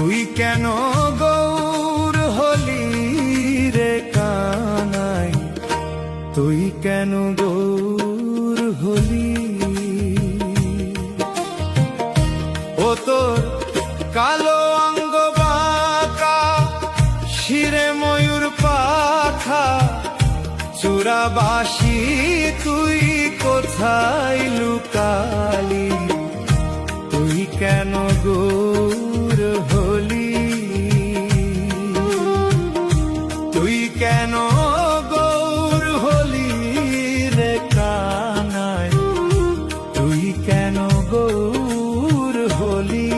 তুই কেন গৌর হলি রে কানাই, তুই কেন গৌর হলি? ও তোর কালো অঙ্গ বাঁকা, শিরে ময়ূর পাখা, চূড়াবাসী তুই কোথায় লুকালি? তুই কেন গৌর হলি? তুই কেন গৌর হলি রে কানাই, তুই কেন গৌর হলি?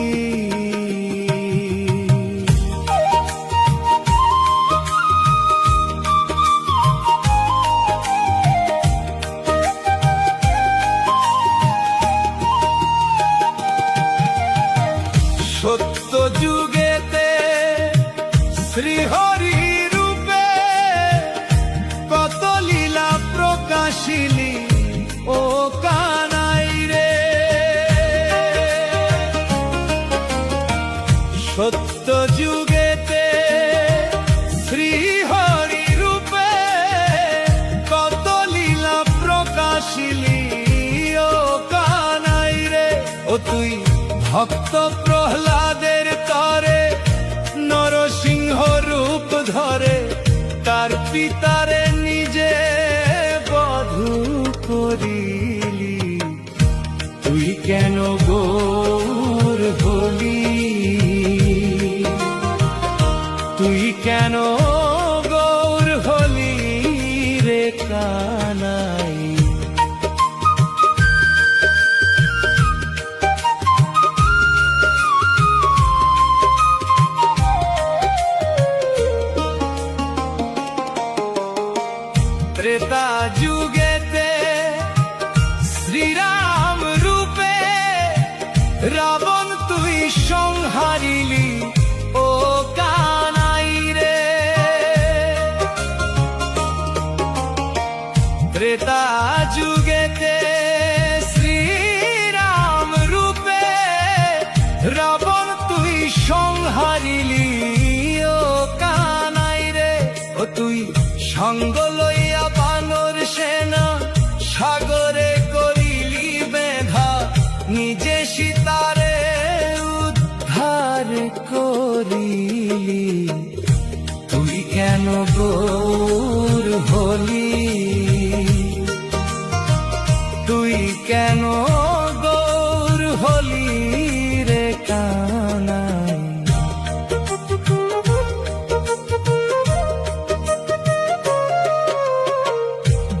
সত্য যুগেতে শ্রীহরি রূপে কত লীলা প্রকাশিলি ও কানাই রে। সত্য যুগেতে শ্রীহরি রূপে কত লীলা প্রকাশিলি ও কানাই রে। ও তুই ভক্ত প্রহ্লাদের তরে নরসিংহ রূপ ধরে তার পিতারে নিজে বধূ করিলি। তুই কেন গৌর হলি? তুই কেন গৌর হলি রে কানাই? ত্রেতা যুগেতে শ্রীরাম রূপে রাবণ তুই সংহারিলি ও কানাই রে। ত্রেতা যুগেতে শ্রীরাম রূপে রাবণ তুই সংহারিলি ও কানাই রে। ও তুই সঙ্গ লইয়া বানর সেনা সাগরে করিলি বেধা, নিজে সীতারে উদ্ধার করিলি। তুই কেন গৌর হলি? তুই কেন গৌর হলি রে কানাই?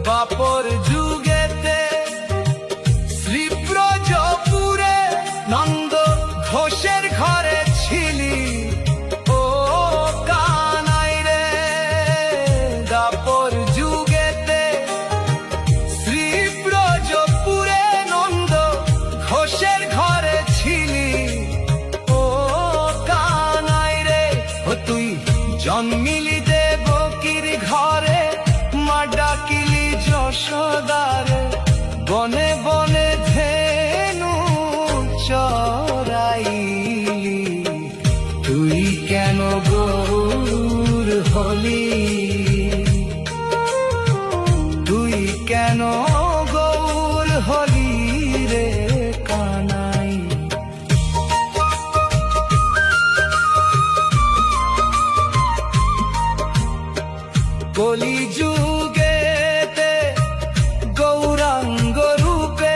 বাপর যুগেতে শ্রীব্রজপুরে নন্দ ঘোষের ঘরে ছিলি ও কানাই রে। দাপর যুগেতে শ্রীব্রজপুরে নন্দ ঘোষের ঘরে ছিলি ও কানাই রে। ও তুই জন্মিলি দেবকীর ঘরে, মা ডাকিলি যশোদারে, বনে বনে ধেনু চরাইলি। তুই কেন গৌর হলি? তুই কেন গৌর হলি রে কানাই? কলি যুগেতে গৌরাঙ্গ রূপে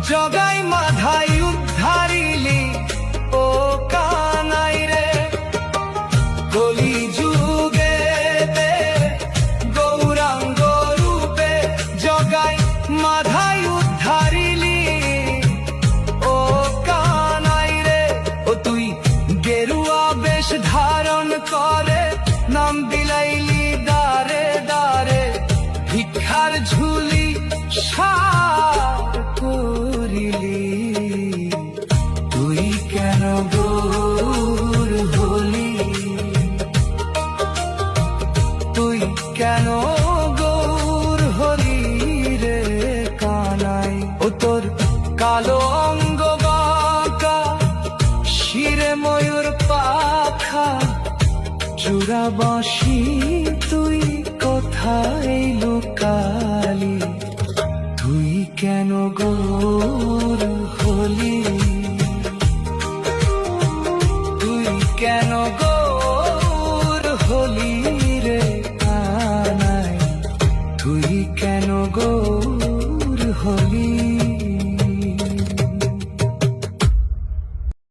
জগাই মাধাই উদ্ধারিলি ও কানাই রে। কলি যুগেতে গৌরাঙ্গ রূপে জগাই মাধাই উদ্ধারিলি ও কানাই রে। ও তুই গেরুয়া বেশ ধারণ করে নাম বিলাইলি দ্বারে সুরা বাঁশি তুই কোথায় লুকালি, তুই কেন গৌর হলি, তুই কেন গৌর হলি রে কানাই, তুই কেন গৌর হলি।